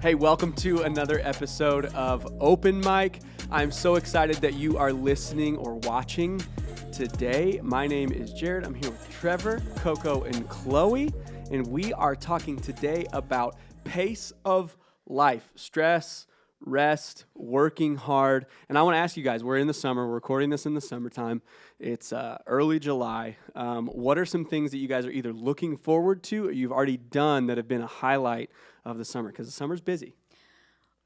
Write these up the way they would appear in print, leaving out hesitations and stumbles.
Hey, welcome to another episode of OpenMic. I'm so excited that you are listening or watching today. My name is Jared. I'm here with Trevor, Coco, and Chloe, and we are talking today about pace of life, stress, rest, working hard. And I want to ask you guys, we're in the summer, we're recording this in the summertime. It's early July. What are some things that you guys are either looking forward to or you've already done that have been a highlight of the summer? Because the summer's busy.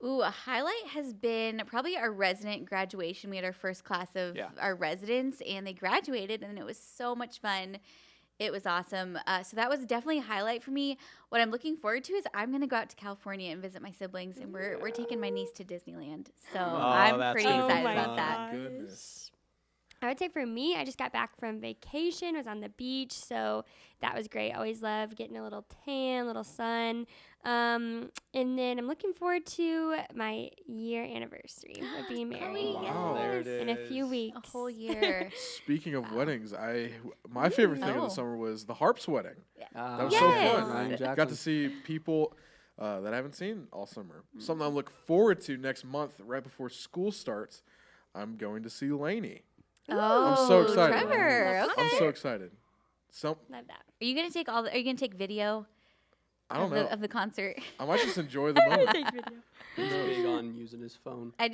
Ooh, a highlight has been probably our resident graduation. We had our first class of our residents, and they graduated, and it was so much fun. It was awesome. So that was definitely a highlight for me. What I'm looking forward to is I'm going to go out to California and visit my siblings, and we're taking my niece to Disneyland. So I'm pretty excited about that. Goodness. I would say for me, I just got back from vacation, was on the beach, so that was great. Always love getting a little tan, little sun. And then I'm looking forward to my year anniversty of being married. Wow. There it is. In a few weeks. A whole year. Speaking of weddings, my favorite thing of the summer was the Harps wedding. That was so Yes. fun. Got to see people that I haven't seen all summer. Something I look forward to next month, right before school starts. I'm going to see Lainey. Oh, I'm so excited. Trevor. Okay. I'm so excited. Love that. Are you gonna take Are you gonna take video? I don't know. Of the concert. I might just enjoy the moment. He's big on using his phone. I'm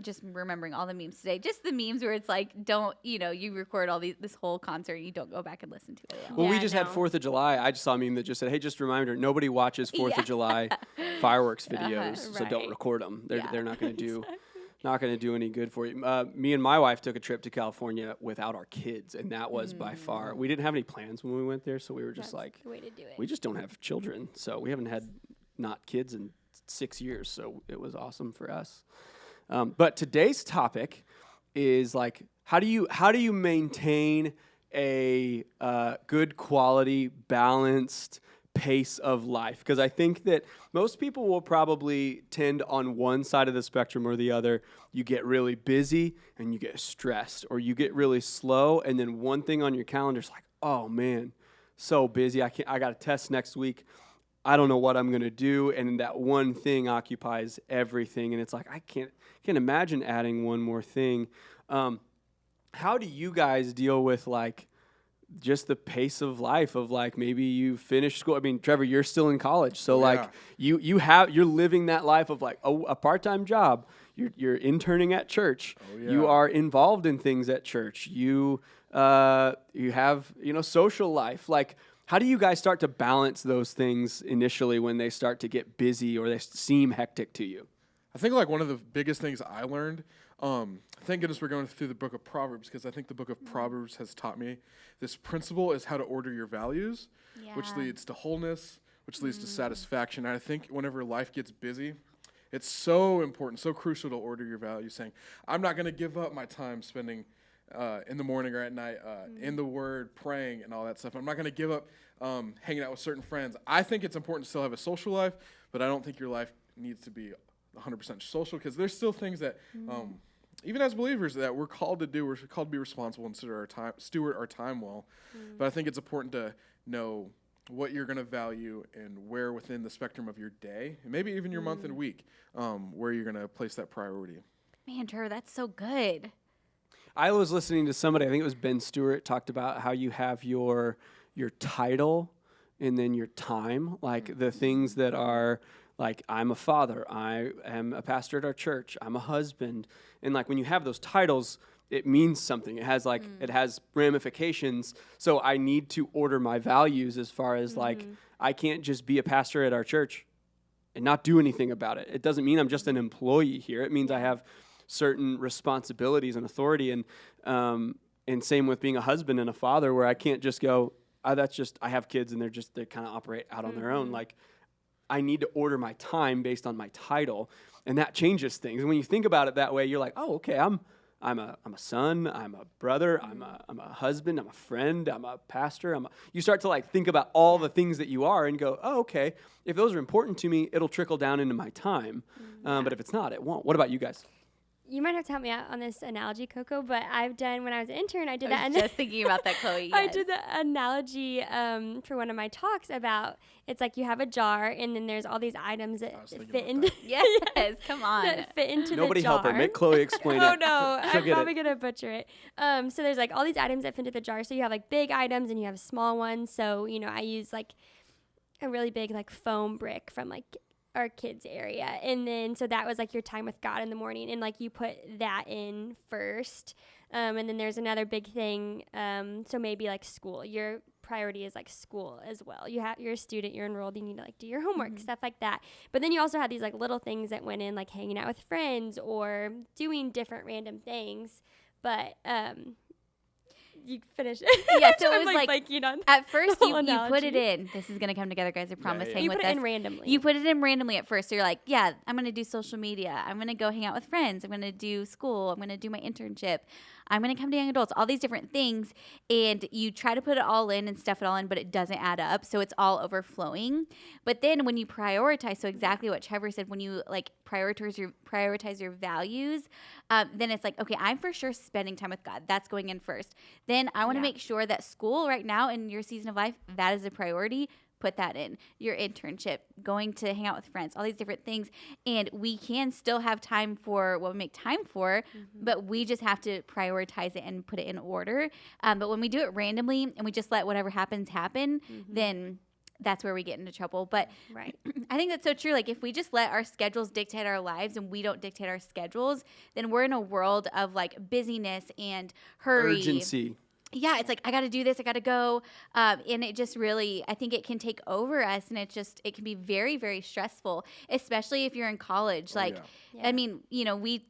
just remembering all the memes today. Just the memes where it's like, you record this whole concert and you don't go back and listen to it. Well, we Yeah, just had no. 4th of July. I just saw a meme that just said, hey, just a reminder, nobody watches 4th of July fireworks videos, so don't Right. record them. They're not going to do Exactly. not going to do any good for you. Me and my wife took a trip to California without our kids, and that was by far, we didn't have any plans when we went there, so we were just That's like, the way to do it. we just don't have children, so we haven't had not kids in 6 years, so it was awesome for us. But today's topic is like, how do you maintain a good quality, balanced pace of life? Because I think that most people will probably tend on one side of the spectrum or the other. You get really busy and you get stressed, or you get really slow, and then one thing on your calendar is like, oh man, so busy. I got a test next week. I don't know what I'm going to do, and that one thing occupies everything, and it's like I can't imagine adding one more thing. How do you guys deal with like just the pace of life of like maybe you finish school? I mean, Trevor, you're still in college, so like you're living that life of like a part-time job. You're interning at church. You are involved in things at church. You have social life. Like, how do you guys start to balance those things initially when they start to get busy or they seem hectic to you? I think like one of the biggest things I learned, thank goodness we're going through the book of Proverbs, because I think the book of Proverbs has taught me this principle is how to order your values, which leads to wholeness, which leads to satisfaction. And I think whenever life gets busy, it's so important, so crucial to order your values, saying, I'm not going to give up my time spending in the morning or at night in the Word, praying and all that stuff. I'm not going to give up hanging out with certain friends. I think it's important to still have a social life, but I don't think your life needs to be 100% social, because there's still things that, even as believers, that we're called to do. We're called to be responsible and steward our time well. But I think it's important to know what you're going to value and where within the spectrum of your day, and maybe even your month and week, where you're going to place that priority. Man, Trevor, that's so good. I was listening to somebody, I think it was Ben Stewart, talked about how you have your title and then your time, like the things that are like, I'm a father, I am a pastor at our church, I'm a husband. And like when you have those titles, it means something. It has like, it has ramifications. So I need to order my values as far as like, I can't just be a pastor at our church and not do anything about it. It doesn't mean I'm just an employee here. It means I have certain responsibilities and authority. And same with being a husband and a father, where I can't just go, I have kids and they kind of operate out on their own. Like, I need to order my time based on my title, and that changes things. And when you think about it that way, you're like, oh, okay, I'm a son, I'm a brother, I'm a husband, I'm a friend, I'm a pastor. You start to like think about all the things that you are and go, oh, okay, if those are important to me, it'll trickle down into my time. But if it's not, it won't. What about you guys? you might have to help me out on this analogy, Coco, but I've done, when I was an intern, I did I was just thinking about that, Chloe. Yes. I did the analogy for one of my talks about, it's like you have a jar and then there's all these items that fit into yes, come on. that fit into Nobody the jar. help her. Make Chloe explain Oh it. no, I'm get probably gonna butcher it. So there's like all these items that fit into the jar. So you have like big items and you have small ones. So, you know, I use like a really big like foam brick from like our kids area, and then so that was like your time with God in the morning, and like you put that in first, and then there's another big thing, so maybe like school, your priority is like school as well. You're a student, you're enrolled, you need to like do your homework, stuff like that. But then you also had these like little things that went in, like hanging out with friends or doing different random things. But you finish it. Yeah, so it was like at first you put it in. This is going to come together, guys. I promise. You put it in randomly. You put it in randomly at first. So you're like, yeah, I'm going to do social media. I'm going to go hang out with friends. I'm going to do school. I'm going to do my internship. I'm going to come to young adults, all these different things. And you try to put it all in and stuff it all in, but it doesn't add up. So it's all overflowing. But then when you prioritize, so exactly what Trevor said, when you like prioritize your values, then it's like, okay, I'm for sure spending time with God. That's going in first. Then I want to make sure that school right now in your season of life, that is a priority. Put that in. Your internship, going to hang out with friends, all these different things. And we can still have time for what we make time for, but we just have to prioritize it and put it in order. But when we do it randomly and we just let whatever happens happen, then that's where we get into trouble. But I think that's so true. Like if we just let our schedules dictate our lives and we don't dictate our schedules, then we're in a world of like busyness and hurry. Urgency. Yeah, it's like, I got to do this, I got to go. And it just really, I think it can take over us, and it can be very, very stressful, especially if you're in college. I mean, you know, we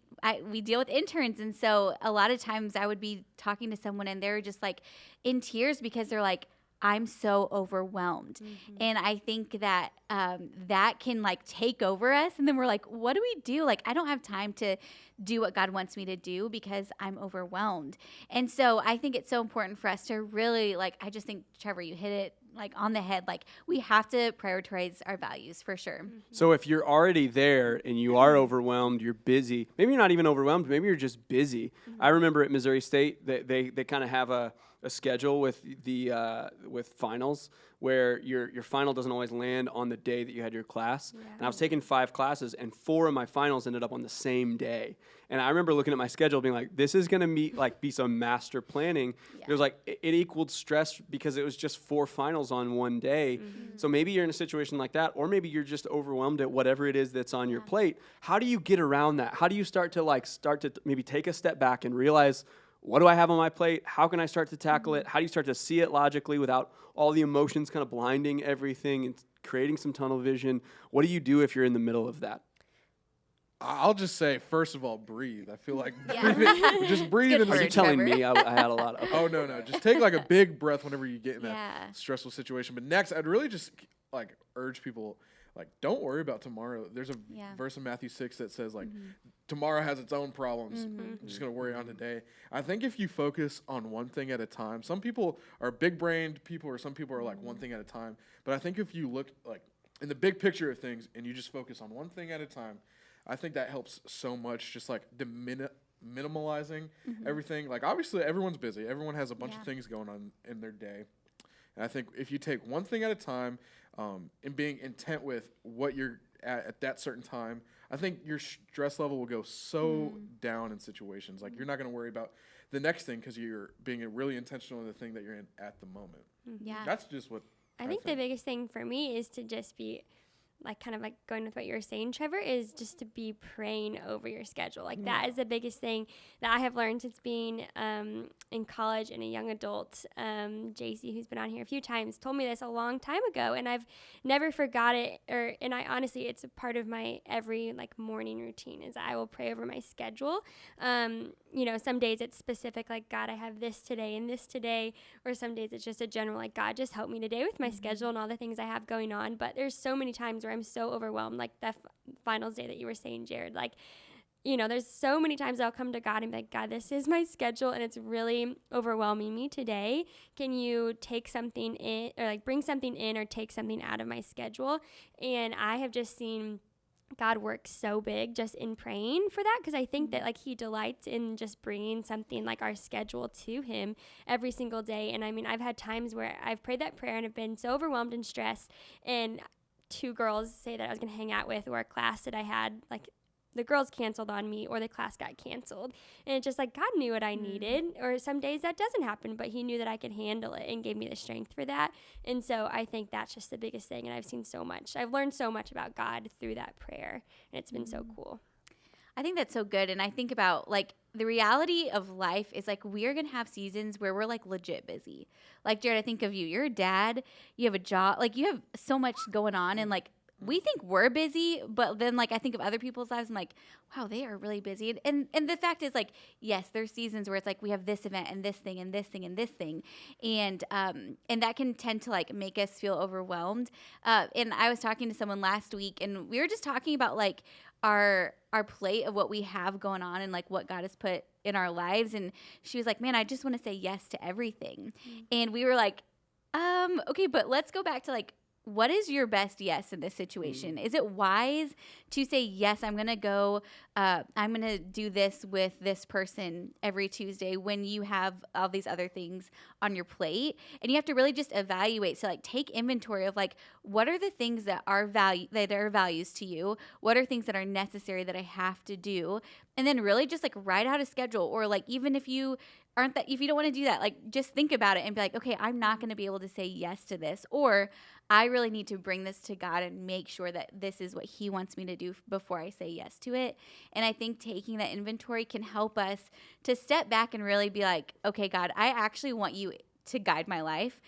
deal with interns. And so a lot of times I would be talking to someone and they're just like in tears because they're like, I'm so overwhelmed. And I think that that can like take over us. And then we're like, what do we do? Like, I don't have time to do what God wants me to do because I'm overwhelmed. And so I think it's so important for us to really like, I just think, Trevor, you hit it like on the head. Like we have to prioritize our values for sure. So if you're already there and you are overwhelmed, you're busy, maybe you're not even overwhelmed, maybe you're just busy. I remember at Missouri State, they kind of have a schedule with with finals where your final doesn't always land on the day that you had your class. And I was taking 5 classes, and 4 of my finals ended up on the same day. And I remember looking at my schedule being like, this is going to be some master planning. It was like, it equaled stress because it was just 4 finals on one day. So maybe you're in a situation like that, or maybe you're just overwhelmed at whatever it is that's on your plate. How do you get around that? How do you start to maybe take a step back and realize, what do I have on my plate? How can I start to tackle it? How do you start to see it logically without all the emotions kind of blinding everything and creating some tunnel vision? What do you do if you're in the middle of that? I'll just say, first of all, breathe. I feel like just breathe. Are you telling me I had a lot of... Oh, no. Just take like a big breath whenever you get in that stressful situation. But next, I'd really just like urge people, like, don't worry about tomorrow. There's a verse in Matthew 6 that says, like, tomorrow has its own problems. I'm just going to worry on today. I think if you focus on one thing at a time, some people are big-brained people, or some people are like one thing at a time. But I think if you look like in the big picture of things and you just focus on one thing at a time, I think that helps so much, just like minimalizing everything. Like, obviously, everyone's busy. Everyone has a bunch of things going on in their day. And I think if you take one thing at a time and being intent with what you're at that certain time, I think your stress level will go so down in situations. Like, you're not going to worry about the next thing because you're being really intentional in the thing that you're in at the moment. Yeah. That's just what I think the biggest thing for me is to just be like, kind of like going with what you were saying, Trevor, is just to be praying over your schedule. Like that is the biggest thing that I have learned since being in college and a young adult. JC, who's been on here a few times, told me this a long time ago, and I've never forgot it. And I honestly, it's a part of my every like morning routine is I will pray over my schedule. You know, some days it's specific, like, God, I have this today and this today, or some days it's just a general, like, God, just help me today with my schedule and all the things I have going on. But there's so many times where I'm so overwhelmed, like that finals day that you were saying, Jared. Like, you know, there's so many times I'll come to God and be like, God, this is my schedule and it's really overwhelming me today. Can you take something in, or like bring something in or take something out of my schedule? And I have just seen God works so big just in praying for that, because I think that like he delights in just bringing something like our schedule to him every single day. And I mean, I've had times where I've prayed that prayer and have been so overwhelmed and stressed, and 2 girls say that I was going to hang out with, or a class that I had, like the girls canceled on me or the class got canceled. And it's just like God knew what I needed. Or some days that doesn't happen, but he knew that I could handle it and gave me the strength for that. And so I think that's just the biggest thing. And I've learned so much about God through that prayer, and it's been so cool. I think that's so good. And I think about like the reality of life is like we are going to have seasons where we're like legit busy. Like Jared, I think of you. You're a dad. You have a job. Like you have so much going on, and like we think we're busy, but then like I think of other people's lives. I'm like, wow, they are really busy. And the fact is like, yes, there's seasons where it's like we have this event and this thing and this thing and this thing, and that can tend to like make us feel overwhelmed. And I was talking to someone last week, and we were just talking about like our plate of what we have going on and like what God has put in our lives. And she was like, man, I just want to say yes to everything. And we were like, okay, but let's go back to like, what is your best yes in this situation? Is it wise to say, yes, I'm going to go, I'm going to do this with this person every Tuesday when you have all these other things on your plate? And you have to really just evaluate. So like take inventory of like, what are the things that are values to you? What are things that are necessary that I have to do? And then really just like write out a schedule, or like, even if you if you don't want to do that, like just think about it and be like, okay, I'm not going to be able to say yes to this, or I really need to bring this to God and make sure that this is what he wants me to do before I say yes to it. And I think taking that inventory can help us to step back and really be like, okay, God, I actually want you to guide my life.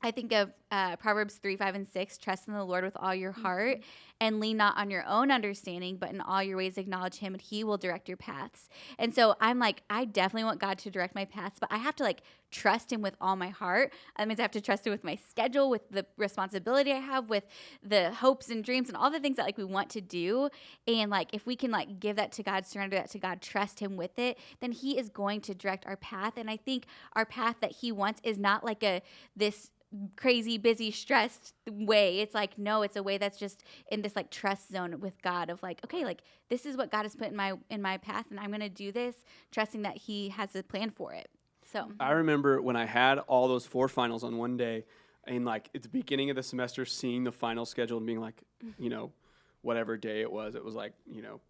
I think of Proverbs 3, 5, and 6, trust in the Lord with all your heart and lean not on your own understanding, but in all your ways acknowledge him and he will direct your paths. And so I'm like, I definitely want God to direct my paths, but I have to like trust him with all my heart. That means I have to trust him with my schedule, with the responsibility I have, with the hopes and dreams and all the things that like we want to do. And like, if we can like give that to God, surrender that to God, trust him with it, then he is going to direct our path. And I think our path that he wants is not like this crazy, busy, stressed way. It's like, no, it's a way that's just in this like trust zone with God of like, okay, like this is what God has put in my path, and I'm going to do this, trusting that he has a plan for it. So I remember when I had all those 4 finals on one day, and like at the beginning of the semester, seeing the final schedule and being like, you know, whatever day it was like, you know,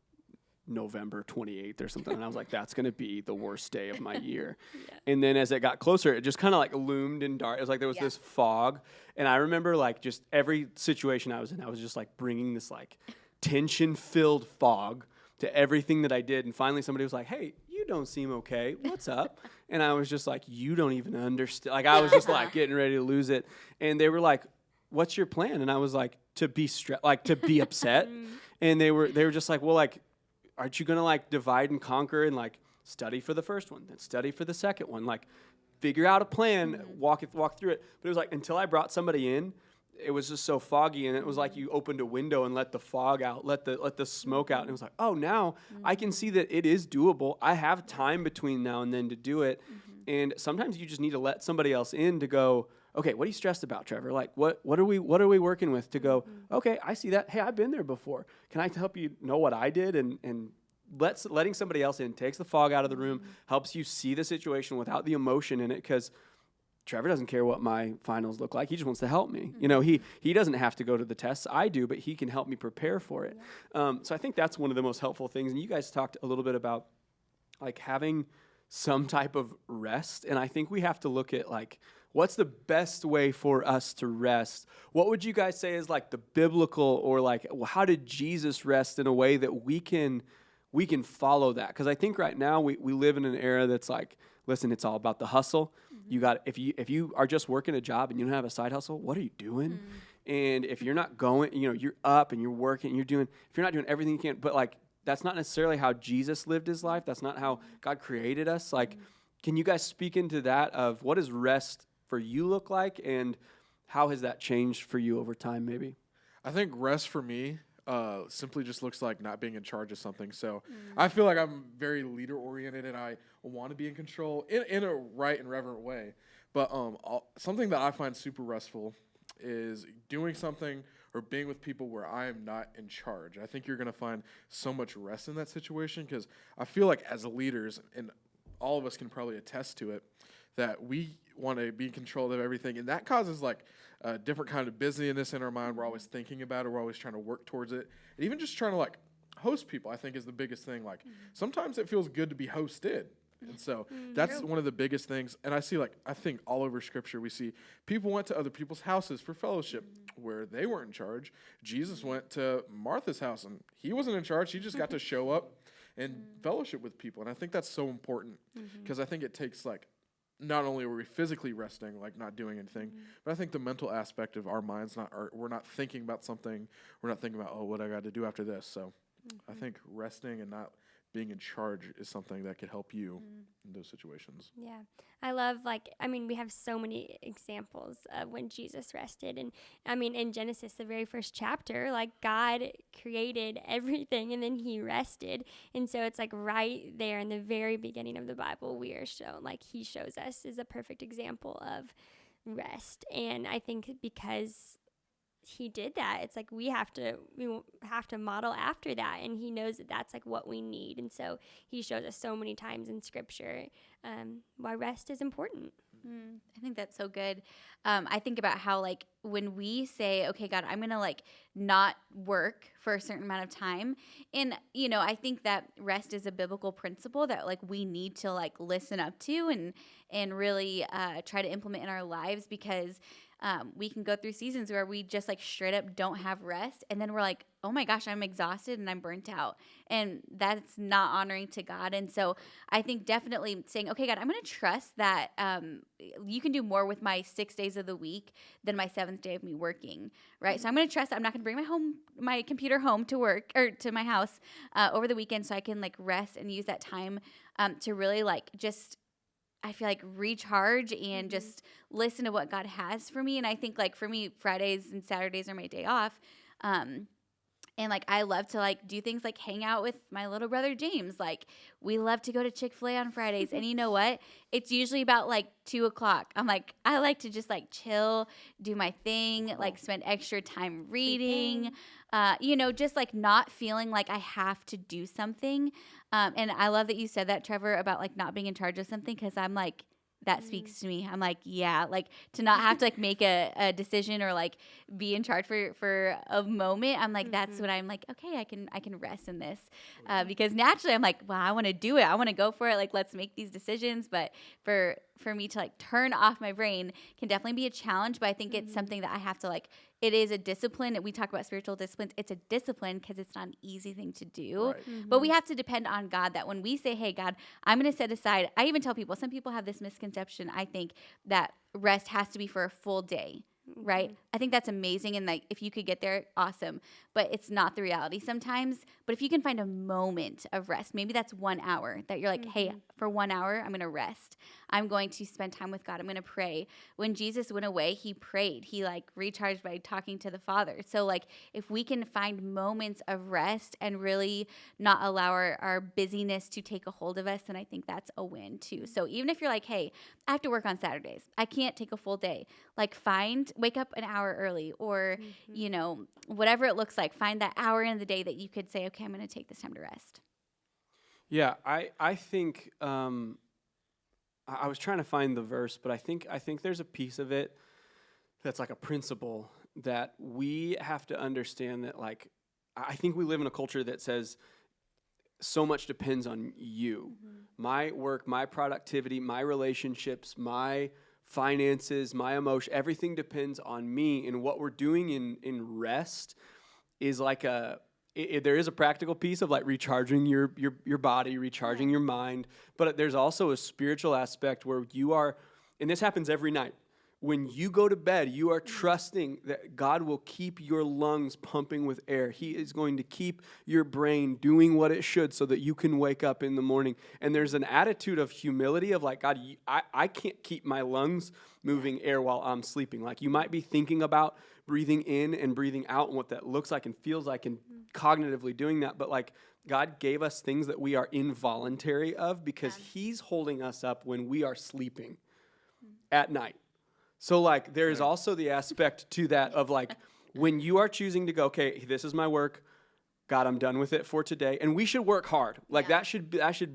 November 28th or something. And I was like, that's going to be the worst day of my year. And then as it got closer, it just kind of like loomed in dark. It was like there was this fog. And I remember like just every situation I was in, I was just like bringing this like tension-filled fog to everything that I did. And finally somebody was like, hey, you don't seem okay. What's up? And I was just like, you don't even understand. Like I was just like getting ready to lose it. And they were like, what's your plan? And I was like, to be upset. And they were just like, well, like, aren't you going to like divide and conquer and like study for the first one, then study for the second one, like figure out a plan, walk through it. But it was like until I brought somebody in, it was just so foggy, and it was like you opened a window and let the fog out, let the smoke out, and it was like, oh, now I can see that it is doable. I have time between now and then to do it. And sometimes you just need to let somebody else in to go, okay, what are you stressed about, Trevor? Like, what are we working with to go, okay, I see that. Hey, I've been there before. Can I help you know what I did? And letting somebody else in takes the fog out of the room, helps you see the situation without the emotion in it, because Trevor doesn't care what my finals look like. He just wants to help me. You know, he doesn't have to go to the tests. I do, but he can help me prepare for it. So I think that's one of the most helpful things. And you guys talked a little bit about like having some type of rest. And I think we have to look at like, what's the best way for us to rest? What would you guys say is like the biblical, or like, well, how did Jesus rest in a way that we can follow that? Because I think right now we live in an era that's like, listen, it's all about the hustle. You got, if you are just working a job and you don't have a side hustle, what are you doing? And if you're not going, you know, you're up and you're working, if you're not doing everything you can, but like, that's not necessarily how Jesus lived his life. That's not how God created us. Like, can you guys speak into that of what does rest for you look like, and how has that changed for you over time maybe? I think rest for me simply just looks like not being in charge of something. So I feel like I'm very leader oriented, and I want to be in control in a right and reverent way. But something that I find super restful is doing something or being with people where I am not in charge. I think you're going to find so much rest in that situation, because I feel like as leaders, and all of us can probably attest to it, that we want to be in control of everything, and that causes like a different kind of busyness in our mind. We're always thinking about it. We're always trying to work towards it, and even just trying to like host people, I think, is the biggest thing. Like sometimes it feels good to be hosted. And so that's one of the biggest things. And I think all over Scripture, we see people went to other people's houses for fellowship where they weren't in charge. Jesus went to Martha's house, and he wasn't in charge. He just got to show up and fellowship with people. And I think that's so important, because I think it takes like, not only are we physically resting, like not doing anything, but I think the mental aspect of our minds, we're not thinking about something. We're not thinking about, what I got to do after this. So I think resting and not being in charge is something that could help you in those situations. Yeah. I love, we have so many examples of when Jesus rested. And, in Genesis, the very first chapter, God created everything and then he rested. And so it's right there in the very beginning of the Bible, we are shown, he shows us is a perfect example of rest. And I think because he did that, it's we have to model after that, and he knows that that's what we need. And so he shows us so many times in Scripture why rest is important. I think that's so good. I think about how when we say, okay, God, I'm going to not work for a certain amount of time. And, I think that rest is a biblical principle that we need to listen up to and really try to implement in our lives, because we can go through seasons where we just straight up don't have rest. And then we're oh my gosh, I'm exhausted and I'm burnt out. And that's not honoring to God. And so I think definitely saying, okay, God, I'm going to trust that you can do more with my 6 days of the week than my 7th day of me working, right? So I'm going to trust that I'm not going to bring my computer home to work or to my house over the weekend, so I can rest and use that time to really just, I feel recharge and just listen to what God has for me. And I think for me, Fridays and Saturdays are my day off. And I love to do things hang out with my little brother James. We love to go to Chick-fil-A on Fridays. And you know what? It's usually about 2:00. I'm I like to just chill, do my thing, spend extra time reading, just not feeling I have to do something. And I love that you said that, Trevor, about not being in charge of something, because I'm that speaks to me. I'm yeah, to not have to make a decision or be in charge for a moment. I'm that's when I'm okay, I can rest in this, because naturally I'm well, I want to do it. I want to go for it. Let's make these decisions. But for me to turn off my brain can definitely be a challenge. But I think it's something that I have to it is a discipline. We talk about spiritual disciplines. It's a discipline because it's not an easy thing to do. Right. But we have to depend on God, that when we say, hey, God, I'm going to set aside. I even tell people, some people have this misconception, I think, that rest has to be for a full day. Right? I think that's amazing. And if you could get there, awesome. But it's not the reality sometimes. But if you can find a moment of rest, maybe that's 1 hour that you're hey, for 1 hour, I'm going to rest. I'm going to spend time with God. I'm going to pray. When Jesus went away, he prayed. He recharged by talking to the Father. So if we can find moments of rest and really not allow our busyness to take a hold of us, then I think that's a win too. So even if you're hey, I have to work on Saturdays, I can't take a full day, wake up an hour early, or, whatever it looks like, find that hour in the day that you could say, okay, I'm going to take this time to rest. Yeah, I think, I was trying to find the verse, but I think there's a piece of it that's a principle that we have to understand, that I think we live in a culture that says so much depends on you. My work, my productivity, my relationships, my finances, my emotion, everything depends on me. And what we're doing in rest is there is a practical piece of recharging your body, recharging your mind, but there's also a spiritual aspect where you are, and this happens every night. When you go to bed, you are trusting that God will keep your lungs pumping with air. He is going to keep your brain doing what it should so that you can wake up in the morning. And there's an attitude of humility of God, I can't keep my lungs moving air while I'm sleeping. You might be thinking about breathing in and breathing out and what that looks like and feels like and cognitively doing that. But God gave us things that we are involuntary of, because he's holding us up when we are sleeping at night. So there is also the aspect to that of When you are choosing to go, okay, this is my work, God, I'm done with it for today. And we should work hard. Like that should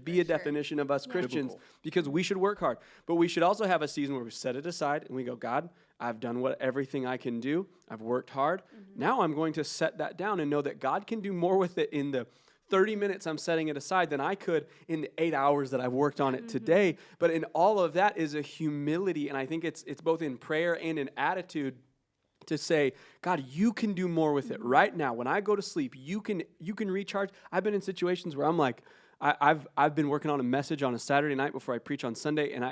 be a definition of us Christians, because we should work hard. But we should also have a season where we set it aside and we go, God, I've done everything I can do. I've worked hard. Now I'm going to set that down and know that God can do more with it in the 30 minutes I'm setting it aside than I could in the 8 hours that I've worked on it today. But in all of that is a humility. And I think it's both in prayer and in attitude to say, God, you can do more with it right now. When I go to sleep, you can recharge. I've been in situations where I'm like, I've been working on a message on a Saturday night before I preach on Sunday, and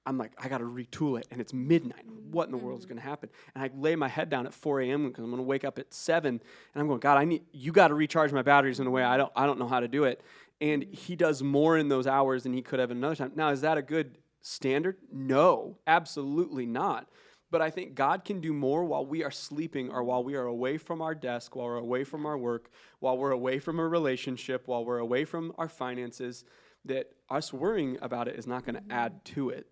I'm like, I got to retool it, and it's midnight. What in the world is going to happen? And I lay my head down at 4 a.m. because I'm going to wake up at 7, and I'm going, God, you got to recharge my batteries in a way I don't know how to do it. And He does more in those hours than He could have another time. Now, is that a good standard? No, absolutely not. But I think God can do more while we are sleeping, or while we are away from our desk, while we're away from our work, while we're away from a relationship, while we're away from our finances, that us worrying about it is not going to add to it.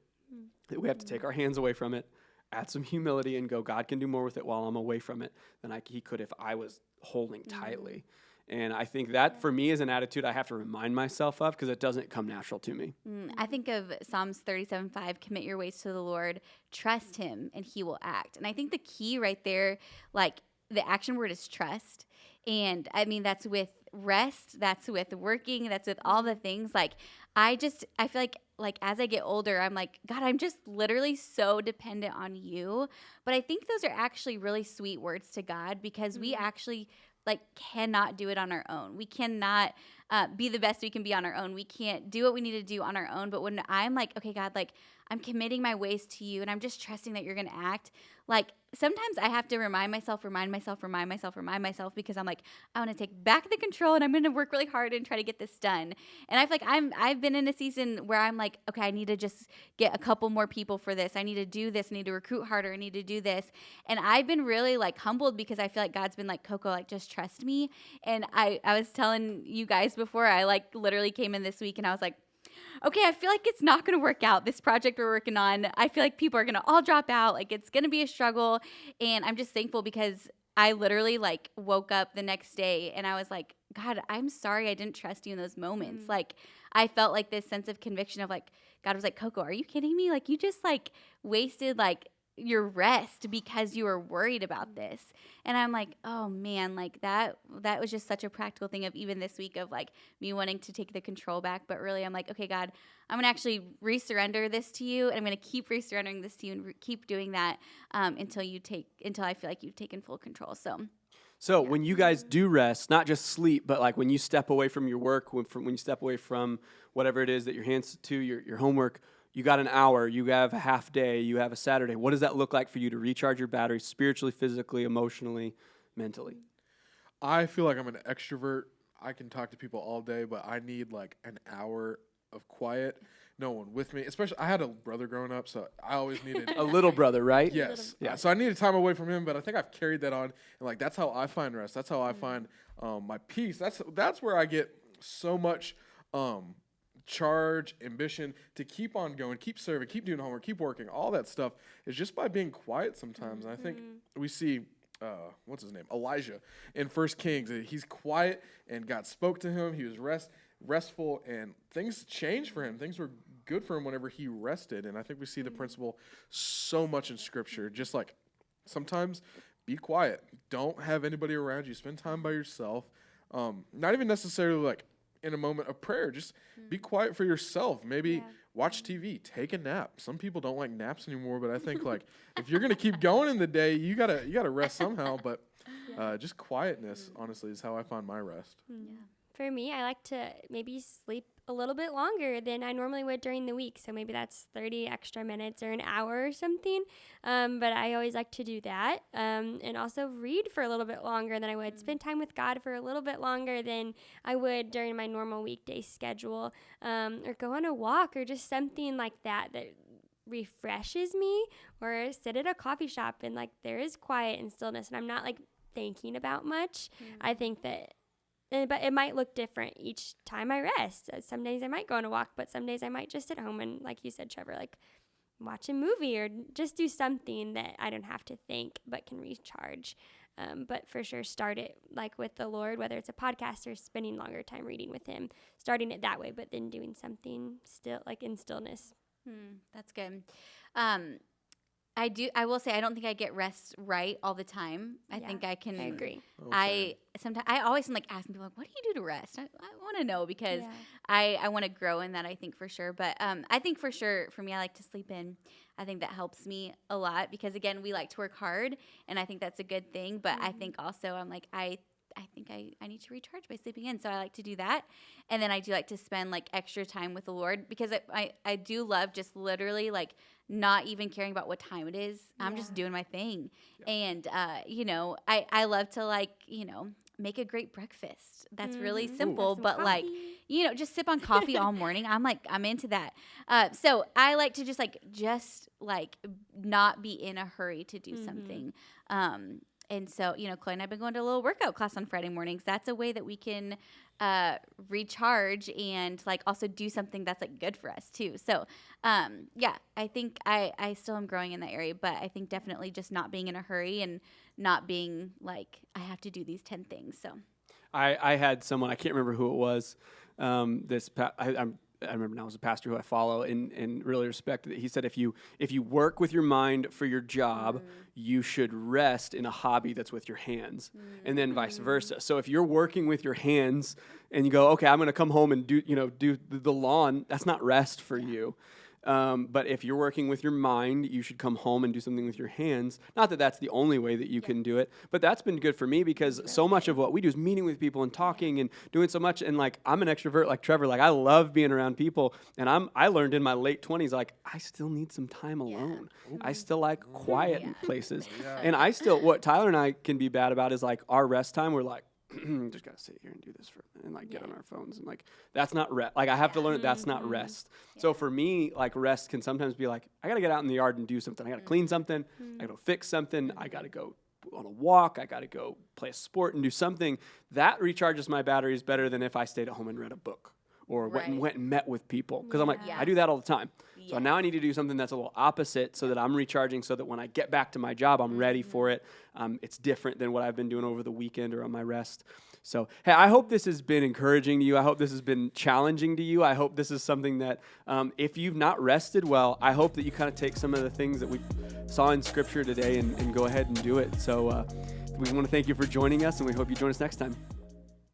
That we have to take our hands away from it, add some humility, and go, God can do more with it while I'm away from it than He could if I was holding tightly. And I think that, for me, is an attitude I have to remind myself of, because it doesn't come natural to me. I think of Psalms 37:5, commit your ways to the Lord, trust Him, and He will act. And I think the key right there, like the action word is trust. And I mean, that's with rest, that's with working, that's with all the things. Like, I feel like as I get older, I'm like, God, I'm just literally so dependent on you. But I think those are actually really sweet words to God, because we actually cannot do it on our own. We cannot be the best we can be on our own. We can't do what we need to do on our own. But when I'm like, okay, God, I'm committing my ways to you, and I'm just trusting that you're going to act, sometimes I have to remind myself, because I'm like, I want to take back the control, and I'm going to work really hard and try to get this done. And I feel like I've been in a season where I'm like, okay, I need to just get a couple more people for this. I need to do this. I need to recruit harder. I need to do this. And I've been really humbled, because I feel like God's been like, Coco, just trust me. And I was telling you guys before, I literally came in this week, and I was like, okay, I feel like it's not going to work out, this project we're working on. I feel like people are going to all drop out. It's going to be a struggle. And I'm just thankful, because I literally woke up the next day and I was like, God, I'm sorry I didn't trust you in those moments. I felt this sense of conviction of God was like, Coco, are you kidding me? You just wasted your rest because you were worried about this. And I'm like, oh man, that was just such a practical thing of even this week of me wanting to take the control back. But really I'm like, okay, God, I'm gonna actually resurrender this to you, and I'm gonna keep resurrendering this to you, and keep doing that until I feel like you've taken full control. So when you guys do rest, not just sleep, but when you step away from your work, when you step away from whatever it is that your hands to, your homework, you got an hour, you have a half day, you have a Saturday. What does that look like for you to recharge your batteries spiritually, physically, emotionally, mentally? I feel like I'm an extrovert. I can talk to people all day, but I need an hour of quiet, no one with me. Especially, I had a brother growing up, so I always needed a little brother, right? Yes. Yeah. So I needed time away from him, but I think I've carried that on, and that's how I find rest. That's how I find my peace. That's where I get so much charge, ambition to keep on going, keep serving, keep doing homework, keep working. All that stuff is just by being quiet sometimes. And I think we see what's his name? Elijah in 1 Kings. He's quiet, and God spoke to him. He was restful, and things changed for him. Things were good for him whenever he rested. And I think we see the principle so much in Scripture. Just sometimes be quiet. Don't have anybody around you. Spend time by yourself. Not even necessarily in a moment of prayer. Just be quiet for yourself. Maybe watch TV, take a nap. Some people don't like naps anymore, but I think if you're gonna keep going in the day, you gotta rest somehow. But just quietness, honestly, is how I find my rest. Yeah. For me, I like to maybe sleep a little bit longer than I normally would during the week. So maybe that's 30 extra minutes or an hour or something. But I always like to do that. And also read for a little bit longer than I would. Spend time with God for a little bit longer than I would during my normal weekday schedule. Or go on a walk, or just something like that refreshes me. Or sit at a coffee shop and there is quiet and stillness, and I'm not thinking about much. I think that but it might look different each time I rest. Some days I might go on a walk, but some days I might just sit home and, like you said, Trevor, watch a movie or just do something that I don't have to think but can recharge. But for sure, start it like with the Lord, whether it's a podcast or spending longer time reading with him, starting it that way, but then doing something still like in stillness. That's good. I will say, I don't think I get rest right all the time. I think I can. I agree. I always am like asking people, like, what do you do to rest? I want to know because I want to grow in that, I think for sure. But I think for sure for me, I like to sleep in. I think that helps me a lot because again, we like to work hard and I think that's a good thing. But I think also I'm like, I think I need to recharge by sleeping in. So I like to do that. And then I do like to spend like extra time with the Lord because I do love just literally like not even caring about what time it is. I'm just doing my thing. Yeah. And, I love to like, make a great breakfast. That's really simple, but coffee. Like, just sip on coffee all morning. I'm into that. So I like to just not be in a hurry to do something. And so, Chloe and I have been going to a little workout class on Friday mornings. That's a way that we can recharge and like also do something that's like good for us too. So, I think I still am growing in that area, but I think definitely just not being in a hurry and not being like, I have to do these 10 things. So I had someone, I can't remember who it was. I remember now as a pastor who I follow and really respect that he said if you work with your mind for your job, you should rest in a hobby that's with your hands, and then vice versa. So if you're working with your hands and you go, okay, I'm going to come home and do the lawn, that's not rest for you. But if you're working with your mind, you should come home and do something with your hands. Not that that's the only way that you can do it, but that's been good for me because so much of what we do is meeting with people and talking and doing so much. And like, I'm an extrovert like Trevor. Like I love being around people. And I learned in my late 20s, like I still need some time alone. I still like quiet places. And what Tyler and I can be bad about is like our rest time. We're like, just gotta sit here and do this and like get on our phones and like that's not rest. Like I have to learn that's not rest. So for me, like rest can sometimes be like I gotta get out in the yard and do something. I gotta clean something. I gotta fix something. I gotta go on a walk. I gotta go play a sport and do something that recharges my batteries better than if I stayed at home and read a book or went and met with people. Because I'm like I do that all the time. So now I need to do something that's a little opposite so that I'm recharging so that when I get back to my job, I'm ready for it. It's different than what I've been doing over the weekend or on my rest. So, hey, I hope this has been encouraging to you. I hope this has been challenging to you. I hope this is something that if you've not rested well, I hope that you kind of take some of the things that we saw in Scripture today and go ahead and do it. So we want to thank you for joining us, and we hope you join us next time.